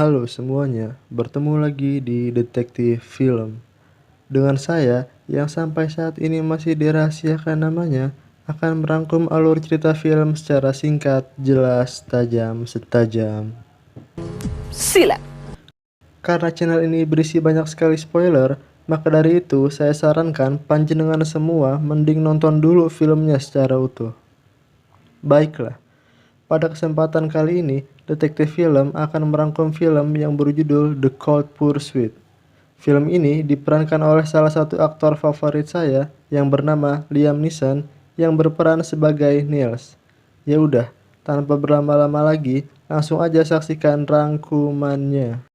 Halo semuanya, bertemu lagi di Detektif Film. Dengan saya, yang sampai saat ini masih dirahasiakan namanya, akan merangkum alur cerita film secara singkat, jelas, tajam, setajam. Sila. Karena channel ini berisi banyak sekali spoiler, maka dari itu saya sarankan panjenengan semua mending nonton dulu filmnya secara utuh. Baiklah. Pada kesempatan kali ini, Detektif Film akan merangkum film yang berjudul The Cold Pursuit. Film ini diperankan oleh salah satu aktor favorit saya yang bernama Liam Neeson yang berperan sebagai Niels. Ya udah, tanpa berlama-lama lagi, langsung aja saksikan rangkumannya.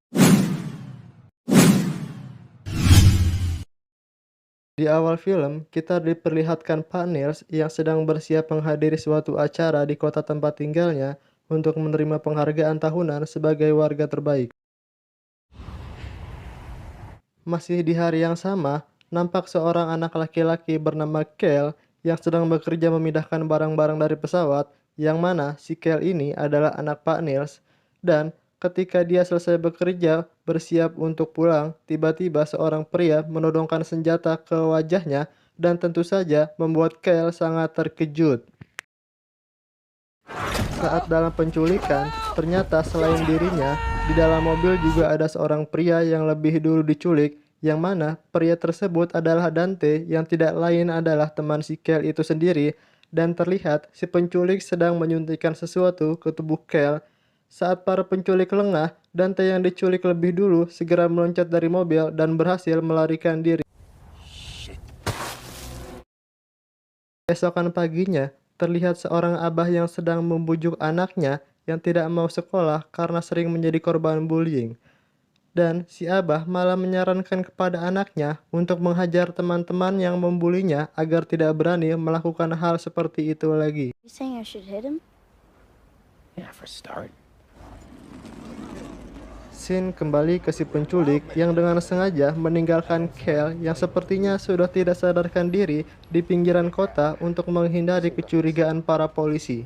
Di awal film, kita diperlihatkan Pak Niels yang sedang bersiap menghadiri suatu acara di kota tempat tinggalnya untuk menerima penghargaan tahunan sebagai warga terbaik. Masih di hari yang sama, nampak seorang anak laki-laki bernama Kel yang sedang bekerja memindahkan barang-barang dari pesawat, yang mana si Kel ini adalah anak Pak Niels, dan ketika dia selesai bekerja, bersiap untuk pulang, tiba-tiba seorang pria menodongkan senjata ke wajahnya dan tentu saja membuat Kel sangat terkejut. Saat dalam penculikan, ternyata selain dirinya, di dalam mobil juga ada seorang pria yang lebih dulu diculik, yang mana pria tersebut adalah Dante yang tidak lain adalah teman si Kel itu sendiri, dan terlihat si penculik sedang menyuntikkan sesuatu ke tubuh Kel. Saat para penculik lengah, Dante yang diculik lebih dulu segera meloncat dari mobil dan berhasil melarikan diri. Esokan paginya, terlihat seorang abah yang sedang membujuk anaknya yang tidak mau sekolah karena sering menjadi korban bullying. Dan si abah malah menyarankan kepada anaknya untuk menghajar teman-teman yang membulinya agar tidak berani melakukan hal seperti itu lagi. You saying I should hit him? Yeah, for a start. Scene kembali ke si penculik yang dengan sengaja meninggalkan Kel yang sepertinya sudah tidak sadarkan diri di pinggiran kota untuk menghindari kecurigaan para polisi.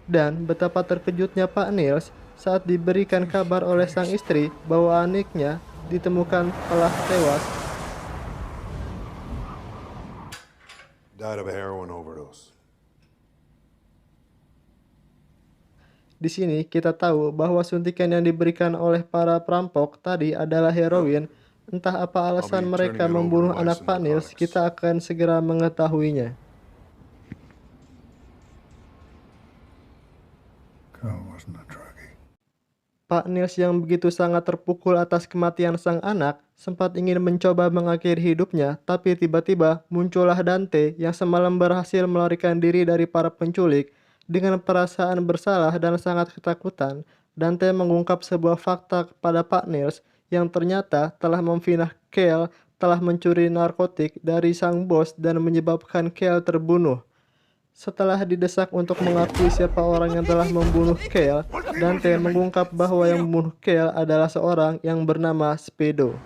Dan betapa terkejutnya Pak Niels saat diberikan kabar oleh sang istri bahwa anaknya ditemukan telah tewas. Died of a heroin overdose. Di sini kita tahu bahwa suntikan yang diberikan oleh para perampok tadi adalah heroin. Entah apa alasan mereka membunuh anak Pak Niels, kita akan segera mengetahuinya. Pak Niels yang begitu sangat terpukul atas kematian sang anak sempat ingin mencoba mengakhiri hidupnya, tapi tiba-tiba muncullah Dante yang semalam berhasil melarikan diri dari para penculik. Dengan perasaan bersalah dan sangat ketakutan, Dante mengungkap sebuah fakta kepada Pak Niels yang ternyata telah memfitnah Kel telah mencuri narkotik dari sang bos dan menyebabkan Kel terbunuh. Setelah didesak untuk mengakui siapa orang yang telah membunuh Kel, Dante mengungkap bahwa yang membunuh Kel adalah seorang yang bernama Speedo.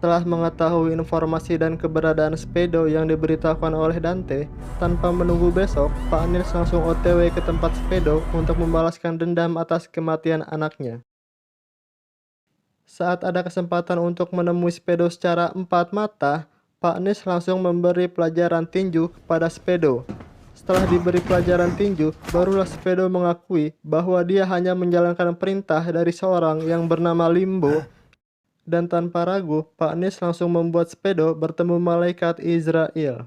Setelah mengetahui informasi dan keberadaan Speedo yang diberitahukan oleh Dante, tanpa menunggu besok, Pak Niels langsung OTW ke tempat Speedo untuk membalaskan dendam atas kematian anaknya. Saat ada kesempatan untuk menemui Speedo secara empat mata, Pak Niels langsung memberi pelajaran tinju kepada Speedo. Setelah diberi pelajaran tinju, barulah Speedo mengakui bahwa dia hanya menjalankan perintah dari seorang yang bernama Limbo. Dan tanpa ragu, Pak Niels langsung membuat Speedo bertemu malaikat Israel.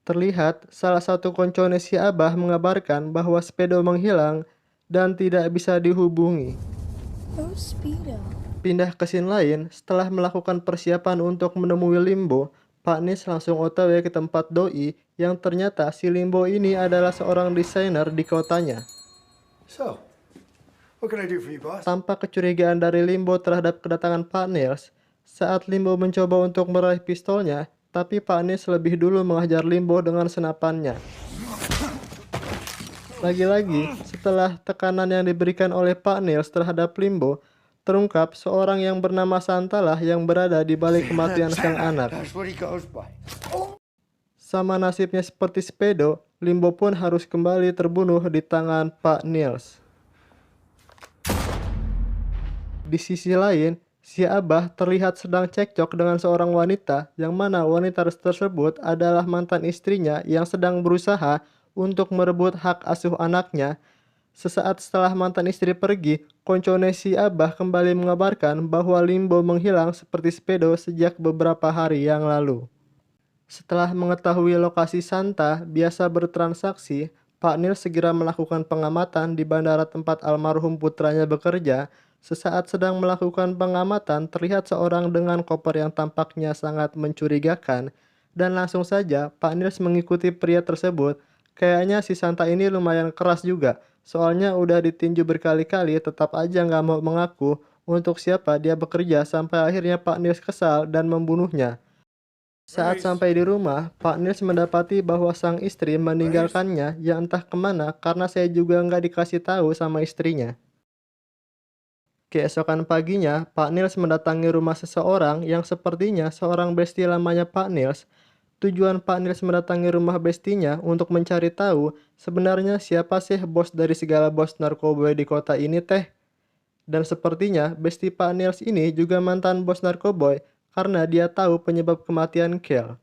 Terlihat, salah satu koncone si abah mengabarkan bahwa Speedo menghilang dan tidak bisa dihubungi. Oh, Speedo. Pindah ke scene lain, setelah melakukan persiapan untuk menemui Limbo, Pak Niels langsung OTW ke tempat doi yang ternyata si Limbo ini adalah seorang desainer di kotanya. So, what can I do for you, boss? Tanpa kecurigaan dari Limbo terhadap kedatangan Pak Niels, saat Limbo mencoba untuk meraih pistolnya, tapi Pak Niels lebih dulu menghajar Limbo dengan senapannya. Lagi-lagi, setelah tekanan yang diberikan oleh Pak Niels terhadap Limbo, terungkap seorang yang bernama Santalah yang berada di balik kematian sang anak. Sama nasibnya seperti Speedo, Limbo pun harus kembali terbunuh di tangan Pak Niels. Di sisi lain, si Abah terlihat sedang cekcok dengan seorang wanita yang mana wanita tersebut adalah mantan istrinya yang sedang berusaha untuk merebut hak asuh anaknya. Sesaat setelah mantan istri pergi, koncone si Abah kembali mengabarkan bahwa Limbo menghilang seperti Speedo sejak beberapa hari yang lalu. Setelah mengetahui lokasi Santa biasa bertransaksi, Pak Nils segera melakukan pengamatan di bandara tempat almarhum putranya bekerja. Sesaat sedang melakukan pengamatan, terlihat seorang dengan koper yang tampaknya sangat mencurigakan, dan langsung saja Pak Nils mengikuti pria tersebut. Kayaknya si Santa ini lumayan keras juga, soalnya udah ditinju berkali-kali tetap aja nggak mau mengaku untuk siapa dia bekerja sampai akhirnya Pak Nils kesal dan membunuhnya. Saat sampai di rumah, Pak Nils mendapati bahwa sang istri meninggalkannya yang entah kemana karena saya juga nggak dikasih tahu sama istrinya. Keesokan paginya, Pak Nils mendatangi rumah seseorang yang sepertinya seorang besti lamanya Pak Nils. Tujuan Pak Nils mendatangi rumah bestinya untuk mencari tahu sebenarnya siapa sih bos dari segala bos narkoba di kota ini teh. Dan sepertinya besti Pak Nils ini juga mantan bos narkoboy karena dia tahu penyebab kematian Kel.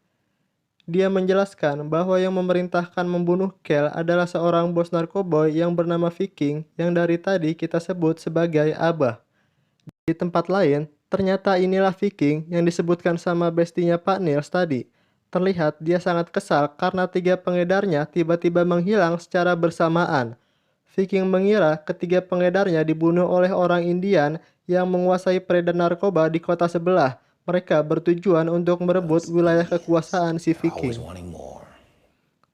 Dia menjelaskan bahwa yang memerintahkan membunuh Kel adalah seorang bos narkoboy yang bernama Viking yang dari tadi kita sebut sebagai Abah. Di tempat lain, ternyata inilah Viking yang disebutkan sama bestinya Pak Nils tadi. Terlihat dia sangat kesal karena 3 pengedarnya tiba-tiba menghilang secara bersamaan. Viking mengira ketiga pengedarnya dibunuh oleh orang Indian yang menguasai peredaran narkoba di kota sebelah. Mereka bertujuan untuk merebut wilayah kekuasaan si Viking.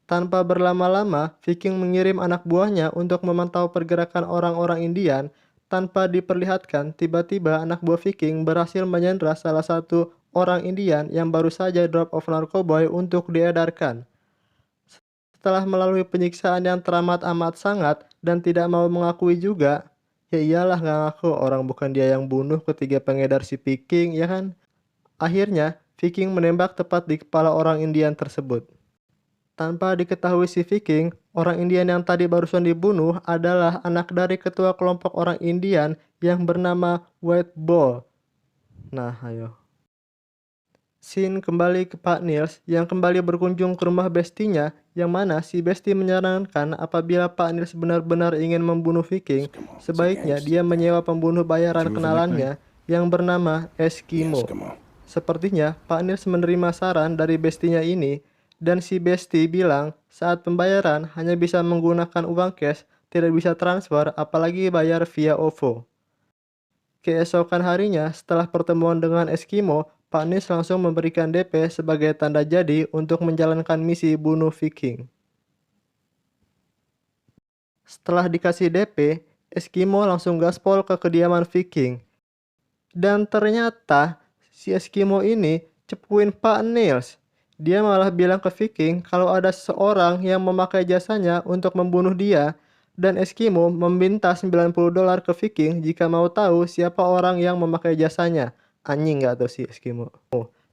Tanpa berlama-lama, Viking mengirim anak buahnya untuk memantau pergerakan orang-orang Indian. Tanpa diperlihatkan, tiba-tiba anak buah Viking berhasil menyandra salah satu orang Indian yang baru saja drop off narkoboy untuk diedarkan. Setelah melalui penyiksaan yang teramat amat sangat dan tidak mau mengakui juga, ya iyalah nggak ngaku orang bukan dia yang bunuh ketiga pengedar si Viking, ya kan? Akhirnya, Viking menembak tepat di kepala orang Indian tersebut. Tanpa diketahui si Viking, orang Indian yang tadi barusan dibunuh adalah anak dari ketua kelompok orang Indian yang bernama White Bull. Nah, ayo. Scene kembali ke Pak Nils yang kembali berkunjung ke rumah bestinya, yang mana si besti menyarankan apabila Pak Nils benar-benar ingin membunuh Viking, sebaiknya dia menyewa pembunuh bayaran kenalannya yang bernama Eskimo. Sepertinya Pak Nils menerima saran dari bestinya ini, dan si besti bilang saat pembayaran hanya bisa menggunakan uang cash, tidak bisa transfer apalagi bayar via OVO. Keesokan harinya setelah pertemuan dengan Eskimo, Pak Nils langsung memberikan DP sebagai tanda jadi untuk menjalankan misi bunuh Viking. Setelah dikasih DP, Eskimo langsung gaspol ke kediaman Viking. Dan ternyata si Eskimo ini cepuin Pak Nils. Dia malah bilang ke Viking kalau ada seseorang yang memakai jasanya untuk membunuh dia, dan Eskimo meminta $90 ke Viking jika mau tahu siapa orang yang memakai jasanya. Anjing gak tuh si Eskimo.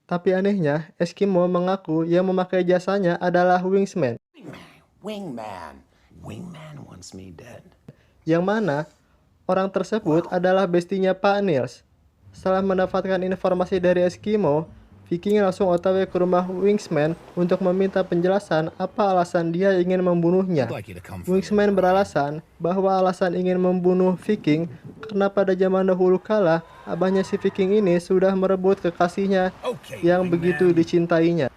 Tapi anehnya, Eskimo mengaku yang memakai jasanya adalah Wingsman. Wingman wants me dead. Yang mana orang tersebut adalah bestinya Pak Nils. Setelah mendapatkan informasi dari Eskimo, Viking langsung OTW ke rumah Wingsman untuk meminta penjelasan apa alasan dia ingin membunuhnya. Wingsman beralasan bahwa alasan ingin membunuh Viking karena pada zaman dahulu kala abahnya si Viking ini sudah merebut kekasihnya yang begitu dicintainya.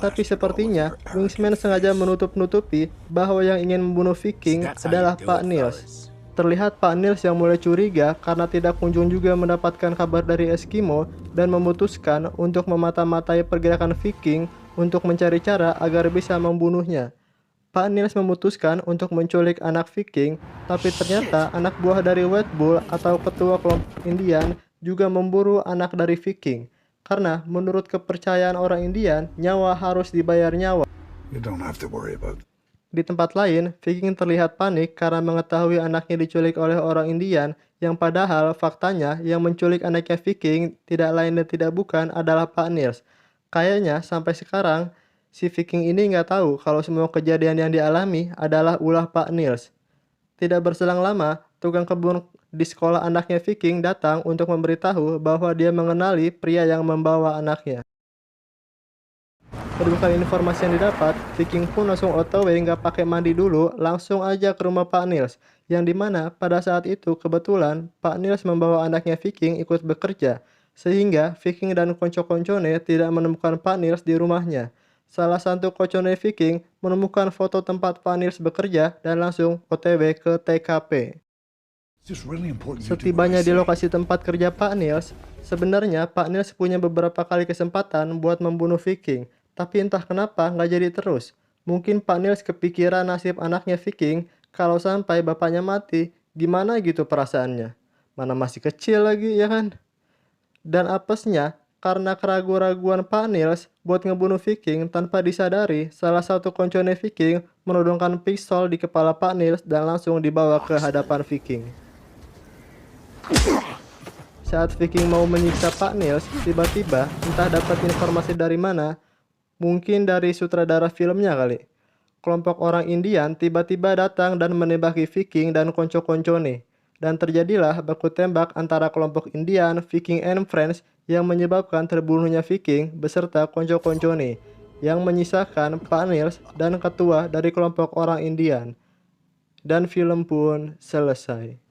Tapi sepertinya Wingsman sengaja menutup-nutupi bahwa yang ingin membunuh Viking adalah Pak Nils. Terlihat Pak Nils yang mulai curiga karena tidak kunjung juga mendapatkan kabar dari Eskimo dan memutuskan untuk memata-matai pergerakan Viking untuk mencari cara agar bisa membunuhnya. Pak Nils memutuskan untuk menculik anak Viking, tapi ternyata anak buah dari White Bull atau ketua kelompok Indian juga memburu anak dari Viking. Karena menurut kepercayaan orang Indian, nyawa harus dibayar nyawa. You don't have to worry about. Di tempat lain, Viking terlihat panik karena mengetahui anaknya diculik oleh orang Indian, yang padahal faktanya yang menculik anaknya Viking tidak lain dan tidak bukan adalah Pak Nils. Kayaknya sampai sekarang Si Viking ini nggak tahu kalau semua kejadian yang dialami adalah ulah Pak Niels. Tidak berselang lama, tukang kebun di sekolah anaknya Viking datang untuk memberitahu bahwa dia mengenali pria yang membawa anaknya. Berdasarkan informasi yang didapat, Viking pun langsung OTW nggak pakai mandi dulu, langsung aja ke rumah Pak Niels. Yang dimana pada saat itu kebetulan Pak Niels membawa anaknya Viking ikut bekerja, sehingga Viking dan konco-koncone tidak menemukan Pak Niels di rumahnya. Salah satu koncone Viking menemukan foto tempat Pak Niels bekerja dan langsung OTW ke TKP. It's just really important you do what I Setibanya di say. lokasi tempat kerja Pak Niels, sebenarnya Pak Niels punya beberapa kali kesempatan buat membunuh Viking, tapi entah kenapa nggak jadi terus. Mungkin Pak Niels kepikiran nasib anaknya Viking, kalau sampai bapaknya mati, gimana gitu perasaannya. Mana masih kecil lagi, ya kan? Dan apesnya, karena keraguan-raguan Pak Niels buat ngebunuh Viking tanpa disadari, salah satu koncone Viking menodongkan pistol di kepala Pak Niels dan langsung dibawa ke hadapan Viking. Saat Viking mau menyiksa Pak Niels, tiba-tiba entah dapat informasi dari mana, mungkin dari sutradara filmnya kali. Kelompok orang Indian tiba-tiba datang dan menembaki Viking dan konco-koncone. Dan terjadilah baku tembak antara kelompok Indian, Viking and Friends yang menyebabkan terbunuhnya Viking beserta konco-koncone, yang menyisakan Pak Niels dan ketua dari kelompok orang Indian. Dan film pun selesai.